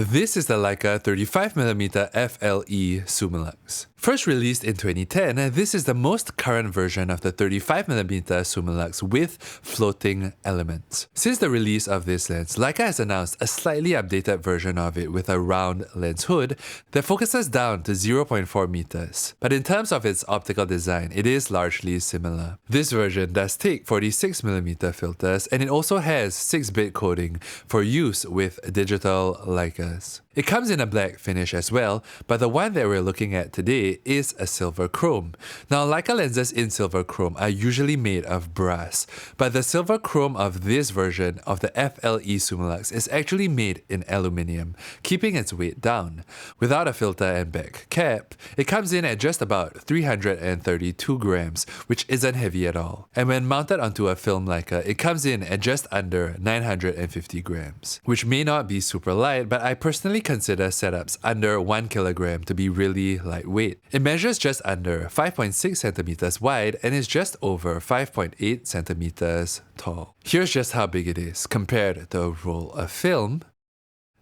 This is the Leica 35mm FLE Summilux. First released in 2010, this is the most current version of the 35mm Summilux with floating elements. Since the release of this lens, Leica has announced a slightly updated version of it with a round lens hood that focuses down to 0.4 meters. But in terms of its optical design, it is largely similar. This version does take 46mm filters, and it also has 6-bit coding for use with digital Leicas. It comes in a black finish as well, but the one that we're looking at today is a silver chrome. Now, Leica lenses in silver chrome are usually made of brass, but the silver chrome of this version of the FLE Summilux is actually made in aluminium, keeping its weight down. Without a filter and back cap, it comes in at just about 332 grams, which isn't heavy at all. And when mounted onto a film Leica, it comes in at just under 950 grams, which may not be super light, but I personally consider setups under 1 kilogram to be really lightweight. It measures just under 5.6 centimeters wide and is just over 5.8 centimeters tall. Here's just how big it is compared to a roll of film,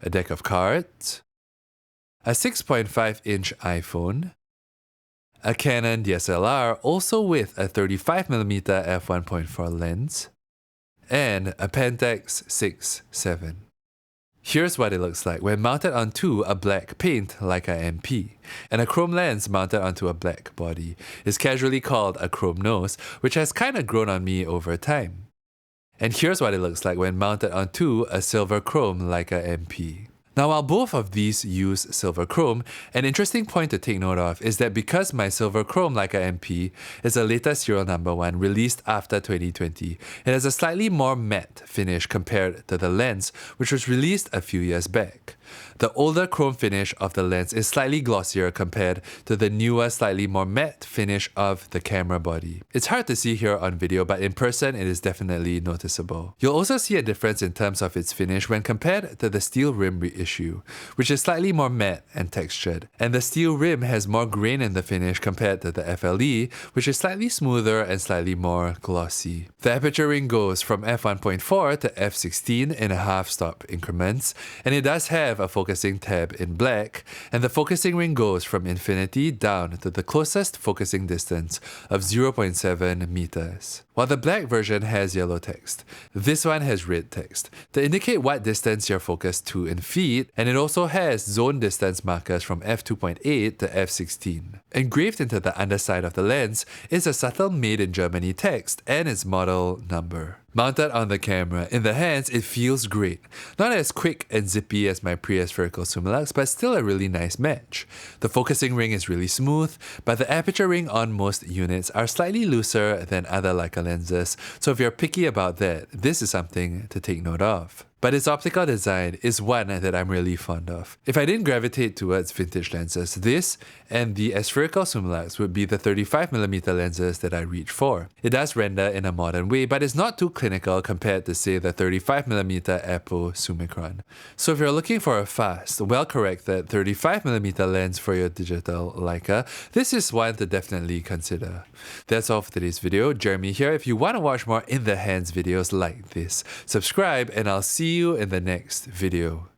a deck of cards, a 6.5-inch iPhone, a Canon DSLR also with a 35mm f1.4 lens, and a Pentax 6-7. Here's what it looks like when mounted onto a black paint Leica MP, and a chrome lens mounted onto a black body. It's casually called a chrome nose, which has kinda grown on me over time. And here's what it looks like when mounted onto a silver chrome Leica MP. Now, while both of these use silver chrome, an interesting point to take note of is that because my silver chrome Leica MP is a later serial number one released after 2020, it has a slightly more matte finish compared to the lens, which was released a few years back. The older chrome finish of the lens is slightly glossier compared to the newer, slightly more matte finish of the camera body. It's hard to see here on video, but in person it is definitely noticeable. You'll also see a difference in terms of its finish when compared to the steel rim reissue, which is slightly more matte and textured, and the steel rim has more grain in the finish compared to the FLE, which is slightly smoother and slightly more glossy. The aperture ring goes from f1.4 to f16 in a half-stop increments, and it does have a focusing tab in black, and the focusing ring goes from infinity down to the closest focusing distance of 0.7 meters. While the black version has yellow text, this one has red text to indicate what distance you're focused to in feet, and it also has zone distance markers from f2.8 to f16. Engraved into the underside of the lens is a subtle made in Germany text and its model number. Mounted on the camera, in the hands, it feels great. Not as quick and zippy as my pre-aspherical Summilux, but still a really nice match. The focusing ring is really smooth, but the aperture ring on most units are slightly looser than other Leica lenses, so if you're picky about that, this is something to take note of. But its optical design is one that I'm really fond of. If I didn't gravitate towards vintage lenses, this and the aspherical Summilux would be the 35mm lenses that I reach for. It does render in a modern way, but it's not too clinical compared to, say, the 35mm Apo Summicron. So if you're looking for a fast, well-corrected 35mm lens for your digital Leica, this is one to definitely consider. That's all for today's video. Jeremy here. If you want to watch more in the hands videos like this, subscribe and I'll see you in the next video.